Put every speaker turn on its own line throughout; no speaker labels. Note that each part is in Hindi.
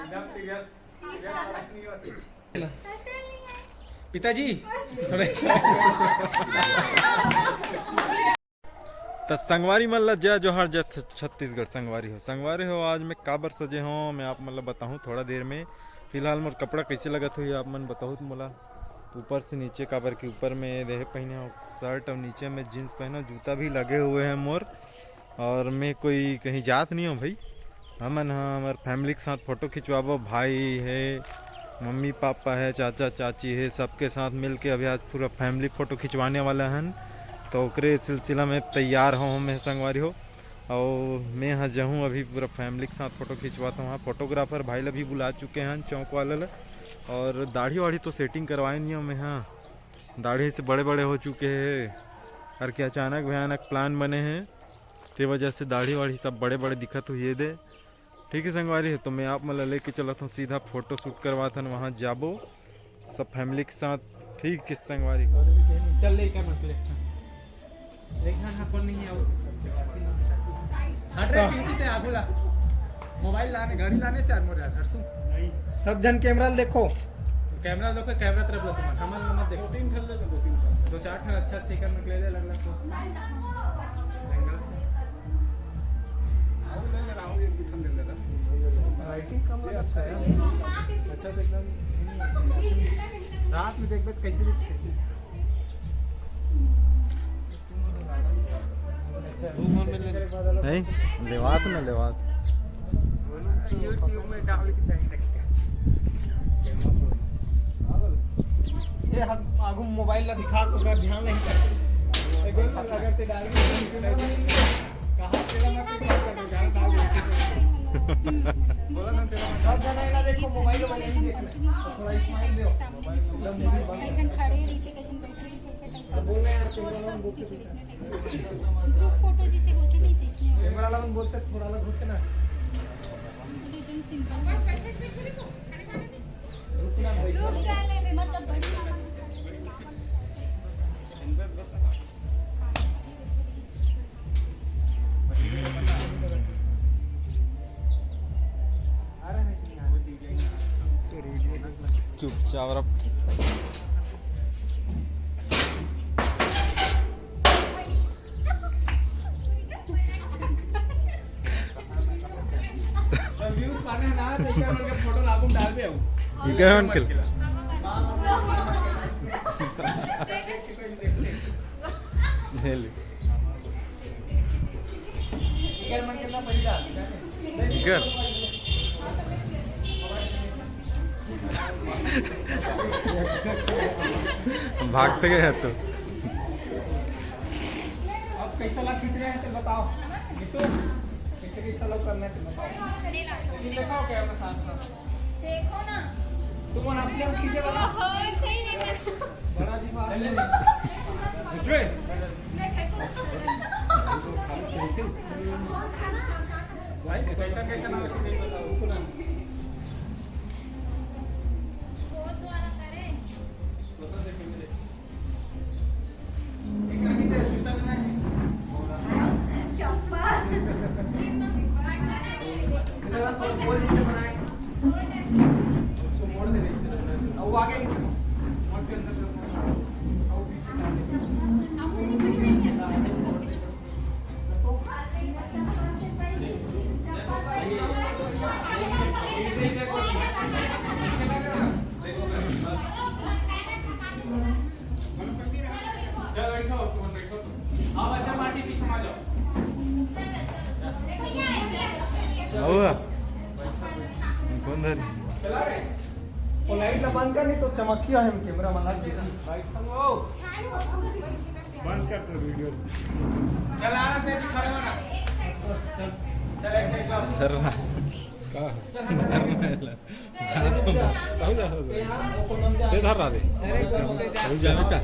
एकदम सीरियस पिताजी थोड़े तो संगवारी मतलब जय जोहर जय छत्तीसगढ़ संगवारी हो आज मैं काबर सजे हो मैं आप मतलब बताऊँ थोड़ा देर में। फिलहाल मोर कपड़ा कैसे लगत हुई आप मन बताऊँ तो मोला ऊपर से नीचे काबर के ऊपर में रह पहने हो शर्ट और नीचे में जीन्स पहनो जूता भी लगे हुए हैं मोर। और मैं कोई कहीं जात नहीं हूँ भाई हमन हाँ हमारे फैमिली के साथ फ़ोटो खिंचवाबो भाई है मम्मी पापा है चाचा चाची है सबके साथ मिल के अभी आज पूरा फैमिली फ़ोटो खिंचवाने वाला हैं। तो ओकरे सिलसिला में तैयार हूँ मैं संगवारी हो और मैं हाँ जाऊँ अभी पूरा फैमिली के साथ फ़ोटो खिंचवाता हूँ। फोटोग्राफर भाई ला भी बुला चुके हैं चौक वाले ला। और दाढ़ी वाढ़ी तो सेटिंग करवाए नहीं हूँ मैं हाँ दाढ़ी से बड़े बड़े हो चुके हैं और क्या अचानक भयानक प्लान बने हैं ते वजह से दाढ़ी वाढ़ी सब बड़े बड़े दिक्कत हुई दे। ठीक है संगवारी है तो मैं आप मतलब लेके चला था सीधा फ़ोटो शूट करवा था वहाँ जाबो सब फैमिली के साथ। ठीक है संगवारी
चल ले क्या मतलब देखना ना फोन नहीं है हट रे पिंकी ते आ बोला मोबाइल लाने घड़ी लाने से मोर यार हरसू नहीं सब जन कैमरा देखो कैमरा तरफ लो तुम हमारा मत देखो तीन ठन ले लो दो चार ठन अच्छा अच्छा कर निकले दे अलग तो एंगल से आओ ले ले आओ एक भी ठन ले ले लाइटिंग कम अच्छा है अच्छा से एकदम रात में देख कैसे दिखते
नहीं लेवात ना लेवात
यूट्यूब में डाल के ये हम आगू मोबाइल ला दिखा तो अगर ध्यान नहीं करते अगर ते डाल के कहां तेरा मत ध्यान बोला ना तेरा सब जना ना देखो मोबाइल वाले ही देखना थोड़ा स्माइल दो
कैसन खड़े रहिते कैसन बैठे रहिते
बोल रहे यार कैमरा वाला बोलते
ग्रुप फोटो जिसे होते नहीं थे
कैमरा वाला बोलते थोड़ा अलग होते ना
एकदम सिंपल
रुकना भाई
रुक जाने मतलब बड़ी
चुपचाप
व्यूज पाने ना तो इधर उनके फोटो लागू डाल दे
इधर अंकल ले
इधर मन के ना पड़ी डाल
इधर भागते गए तो
अब कैसा ला खींच रहे हैं तो बताओ मितु कैसा ला करना है तो बताओ दिखाओ कैमरा साथ साथ
देखो ना
तुम अपने आप खींचे वाला
हो सही नहीं कर
बड़ा जी बात उतरे भाई कैसा कैसा ना रखी बताओ उसको ना
पोज वाला करे
पसंद है फिल्म दे
चप्पा
बोल नीचे बनाए उसको मोड़ दे इससे अब आगे मोड़ के अंदर और पीछे डाल चलो बैठो तुम बैठो अब अच्छा पार्टी पीछे आ जाओ
कौन धर
चला रे वो लाइट ला बंद कर नहीं तो चमकिया है कैमरा वाला लाइट संगो बंद कर दो वीडियो चल आना ते भी खड़े होना चल एक सेकंड लो
धर रहा का ते धर रहा दे जाने का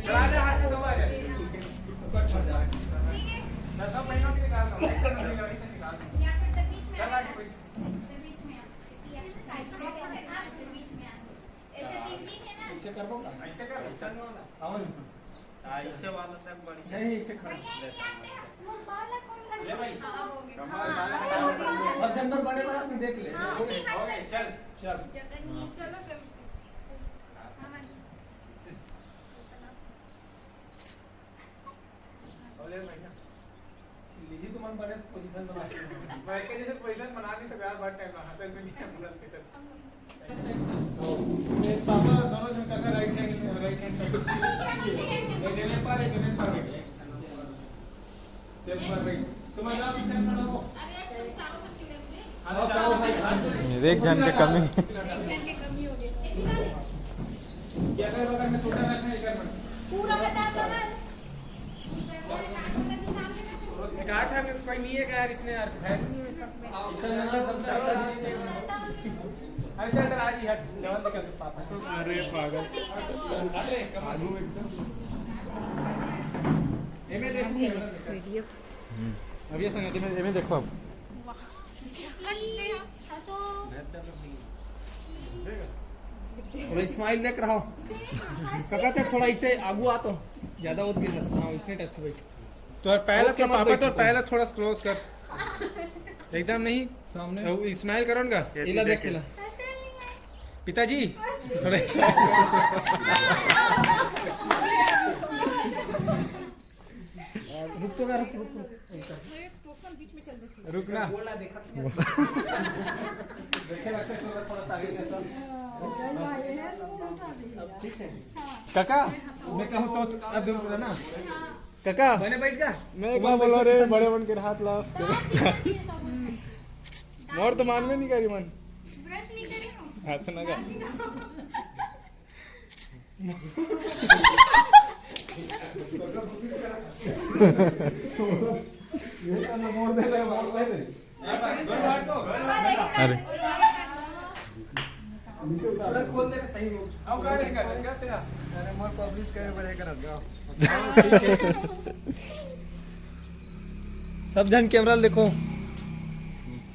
चला जा हाथ से दबा दे ऊपर चढ़ जा सब महीनों की निकाल दो
या फिर तक बीच में
चल आगे बैठ
बीच में ऐसे तीन तीन है ना
ऐसे कर दो ऐसे कर ऐसा नहीं होना आओ नहीं इसे खड़ा ले भाई अब जनवर बड़े बड़ा अपनी देख ले ओके चल चल ले भैया लीजिए तुम बड़े पोजीशन बना मैं के जैसे पोजीशन बना नहीं सकता यार बहुत टाइम हासिल में नहीं है बुलंद के चल ये पापा दोनों झुका कर राइट हैंड साइड ये देने पर तेरे पर भाई तुम जा पीछे खड़ा हो अरे तुम चारों तक लेंगे हां चारों भाई
एक जन के कमी
हो गई
क्या कर बता मैं छोटा रखना है कर
पूरा बता दो ना
काट है कोई नहीं है यार इसने यार है नहीं अरे चल चल आज ही हट लेवल निकल पापा
अरे पागल
अरे कमाल एकदम एमे देखो
वीडियो
अब ये संगति में एमे देखो अब थोड़ा स्माइल देख रहा हूं काका ते थोड़ा इसे आगू आ तो ज्यादा होत गिर हां इसने टच से बैठ तो पहले तो पापा तो पहले थोड़ा क्लोज कर एकदम नहीं सामने स्माइल करो ना इला देख इला पिताजी थोड़ा रुक तो रुक रुकना काका मैं कहूँ तो अब दूर ना काका बने बैठ का मैं क्या बोल रहे बड़े बन के हाथ ला मोर तो मान में नहीं करी मन
ब्रश नहीं करी
हाथ ना का ये तो मोर दे ले
अरे
पूरा खोल दे सही हो अब का रहेगा क्या तेरा अरे मोर पब्लिश करे बड़े करत गाओ सब जन कैमरा देखो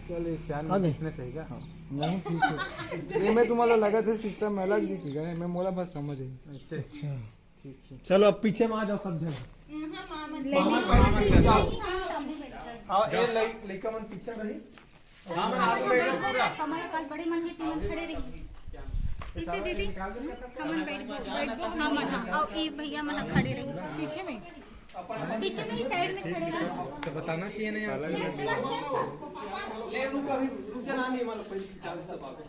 चल श्याम इसने चाहिए
नहीं ठीक है ये मैं तुम्हाला लगा था सिस्टम अलग दिखेगा मैं मोला बस समझ आई
इससे अच्छा ठीक है चलो अब पीछे में आ जाओ सब जन हां ये लइका मन पीछे रही हां मैं आगे बैठो पूरा
हमारे पास बड़े मन के तीन खड़े रही इसे दीदी हमन बैठ गो हां मन और ये भैया मन खड़े रही पीछे में ही साइड में खड़े रही
तो बताना चाहिए ना यार ले रुक अभी रुक जा ना नहीं मतलब पहले खिंचा देता बाबू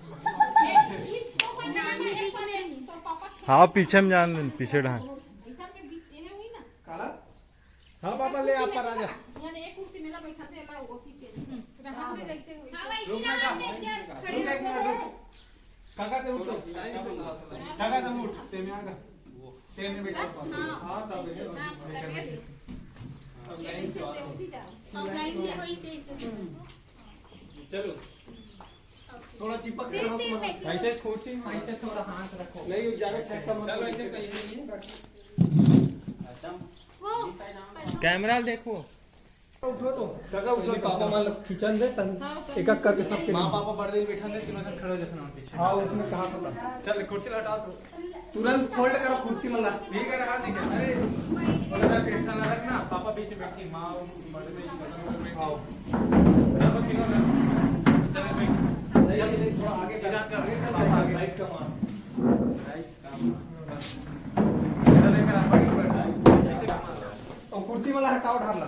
हाँ पीछे में जान पीछे ढाल
काला हां पापा ले आप पर आ जा
यानी एक कुर्सी मेला बैठा दे ला वो पीछे रहा में जैसे हुई
काका ते उठ काका ते उठ ते में आगा शेर में बैठा हां तब
लाइन से होई से
चलो थोड़ा चिपक के रहो ऐसे कुर्सी में ऐसे थोड़ा हाथ रखो नहीं ज्यादा छक्का मत चलो ऐसे कहीं नहीं
कैमरा देखो
उठो तो काका उठो पापा मान किचन दे तन एक एक करके सबके मां पापा बड़े बैठा दे तीनों जन खड़े हो जाते ना पीछे हां उसने कहा था चल कुर्सी हटाओ तो तुरंत फोल्ड करो कुर्सी मला ठीक है हाथ देखो अरे बोला के खाना रखना पापा बीच में बैठी मां बड़े में आओ पापा तीनों ना चल बैठ नहीं थोड़ा आगे पापा आगे राइट का मां राइट चल लेकर आगे बैठा ऐसे कमा और कुर्सी वाला हटाओ ढालना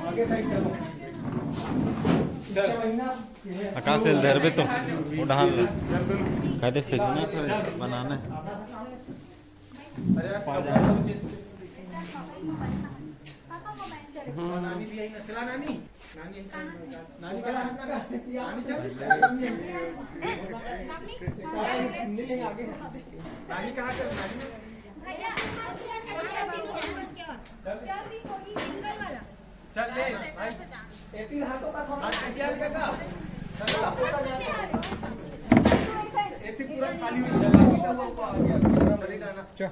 आगे साइड करो
आकाश से इधर पे तो वो ढाल कहते फेंकना था बनाना है
अरे नानी भी आई ना चला नानी नानी नानी का नानी चल नहीं आगे नानी कहाँ चल नानी
भैया
चल ले भाई एती हाथों का थोड़ा आगे का एती पूरा खाली में चल वो आगे चली जाना चल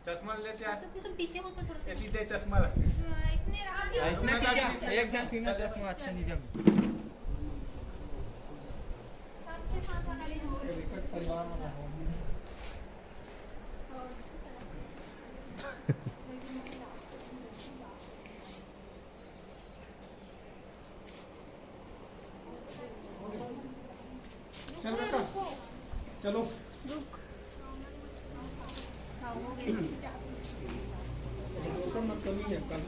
चश्मा लेते यार
तुम पीछे हो तो थोड़ा
एती दे चश्मा
इसने रहा
इसने
एक जन ठीक ना चश्मा अच्छा नहीं जब
सबके साथ वाला
चलो
हाँ, हो गया।
कमी है कल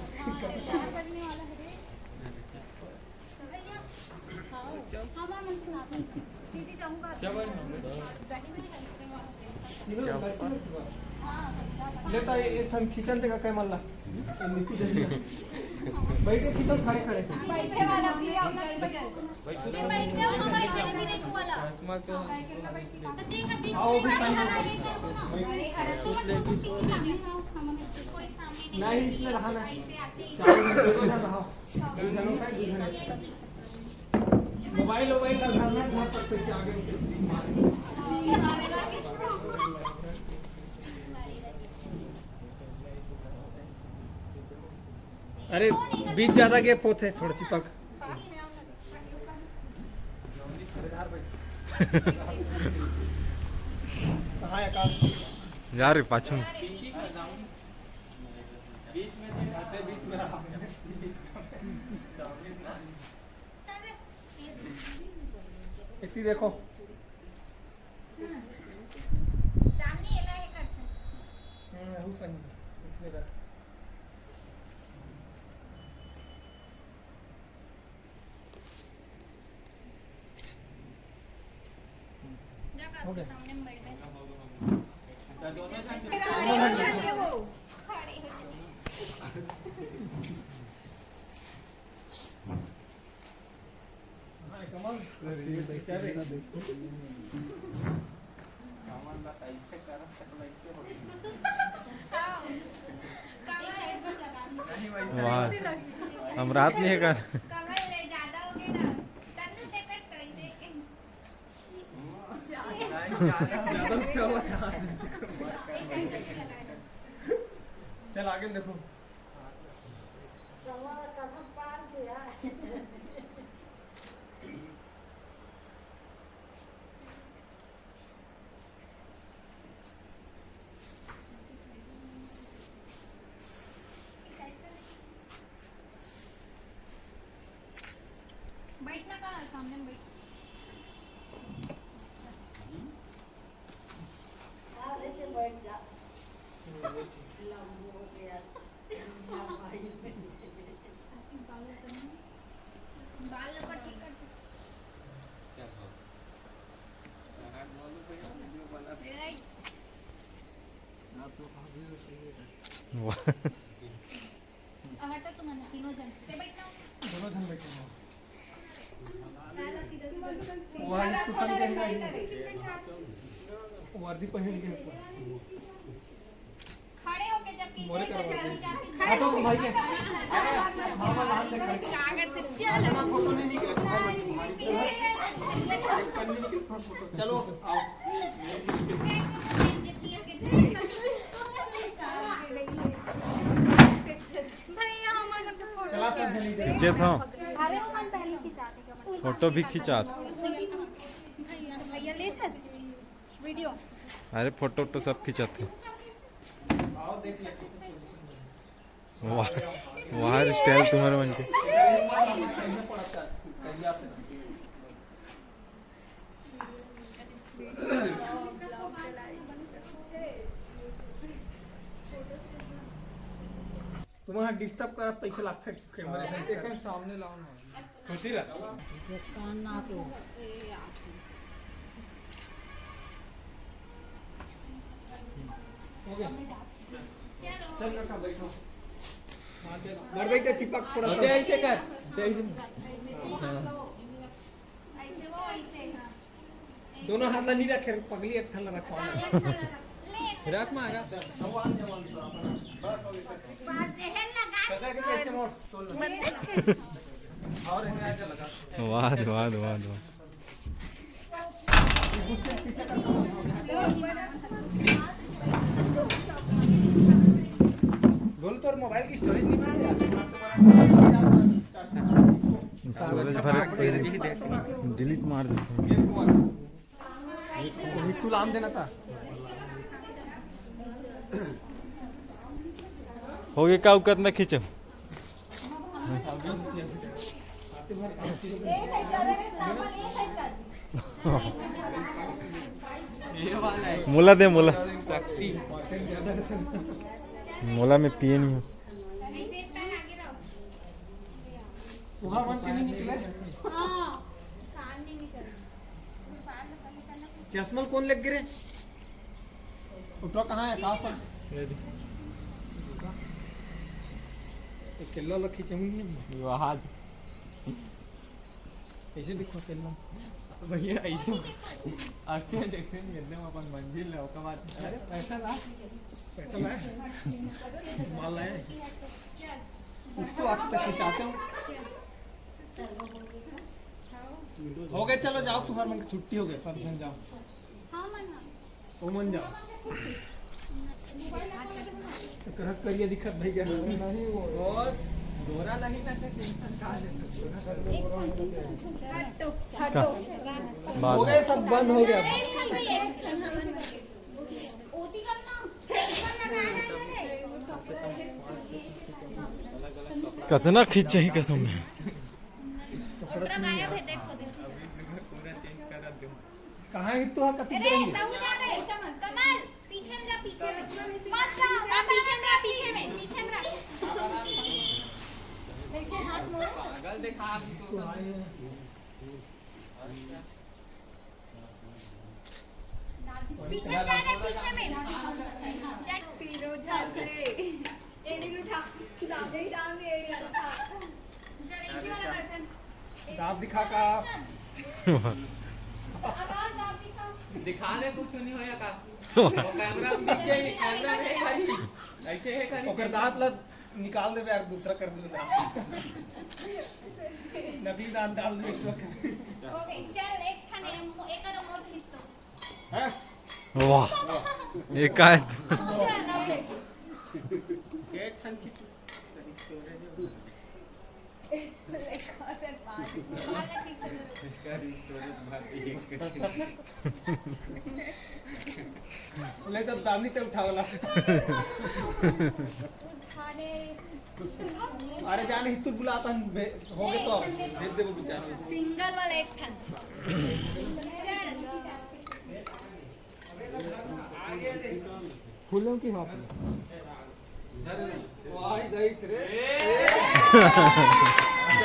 दीदी जाऊंगा
लेता ये ठन खिचन ते का काय मला बैठे किती खड़े खड़े
बैठे वाला भी आओ बैठ पे हमारे खाने पीने को वाला
आओ भी सामने नहीं इसमें रहना चारों में दो ना रहो मोबाइल मोबाइल का धरना घर तक से आगे अरे बीच ज्यादा गैप होते है थोड़ा चिपक कहाँ है आकाश
जा रे पाछू
बीच में रहा इतनी देखो हुसैन इसमें रख हो गया
सामने में बैठ गए
कमल क्या देखो
वाह हम रात नहीं है कर
चल आगे देखो
बैठना कहाँ है? सामने में बैठ बाल को ठीक कर हटो तुम तीनों जन ते बैठना
दोनों धन बैठे हैं वर्दी पहन के
खड़े होके जब पीछे
मोरे करवा
जाती
हटो भाई के मामा हाथ देख
कागज से चल
फोटो नहीं निकले चलो आओ
भैया हमारा तो फोटो
चला सब जल्दी दे
पीछे था
अरे वो मन पहले खिंचाने का मन
फोटो भी खिंचात
भैया ले था वीडियो
अरे फोटो तो सब खिंचात थे
आओ देख ले
वाह वाह स्टाइल तुम्हारे मन के
तुम्हारा डिस्टर्ब करत पैसे लागते कैमरा एकदम सामने लाओ ना खुशी रह हो गया चल लड़का बैठो घर बैठे चिपक थोड़ा सा ऐसे कर
ऐसे वो ऐसे
दोनों हाथ ला नहीं रखे पगली एक थल्ला रखो
ले
रख मारा भगवान जवान पता है कि कैसे मोड़ तोड़ लो और इन्हें आके लगा
वाह वाह वाह वाह
बोल तो मोबाइल की स्टोरेज नहीं मिल
स्टोरेज भरे पहले ही डिलीट मार देते
तू लाम देना था
हो गया का औकात ना खींचो मोला दे मोला मोला में पिए नहीं हूँ
वहाँ बन के नहीं निकले चश्मा कौन लग गिरे उठो कहाँ है कहाँ सब किल्लो लखी चमुनी
वहाँ
ऐसे दिखो किल्लो
भैया ऐसे अच्छे देखते हैं गन्ने में अपन मंजिल है उसके बाद
अरे पैसा ला माल लाए तो आते तक खिंचाते हो हो गए चलो जाओ तुम्हारे मन की छुट्टी हो गई सब जन जाओ
हाँ मना
ओ मन जाओ करत करिए दिखत भाई क्या नहीं वो दोरा नहीं ना
हटो हटो
हो गए सब बंद हो गया
कितना खींचे ही कसम में
कहाँ है तू कब
पीछे में जा पीछे में मत जा पीछे में पीछे में ऐसे हाथ मोड़
पागल देखा
पीछे जा रे पीछे में जा पीरो झाचे ए दिन उठा दादे डाल दे उठा चल इसी वाला बटन
दांत दिखा का
आवाज दांत दिखा
दिखाने कुछ नहीं होया का वो कैमरा में दिख जाए कैमरा है खाली ऐसे है खाली
ओकर दांत ला निकाल दे यार दूसरा कर दे दांत नकली दांत डाल दे इसमें
ओके चल एक खाने एक और मोर खींच दो
हैं
वाह ये का है
चल अब
एक ठन की
एक और से बात आगे ठीक से
ले तब दामनी ते उठावला
खाने
अरे जाने हितु बुलाता हो गए तो भेज दे वो बेचारा
सिंगल वाला एक खान चल
फूलों की हाथ
वाह दही रे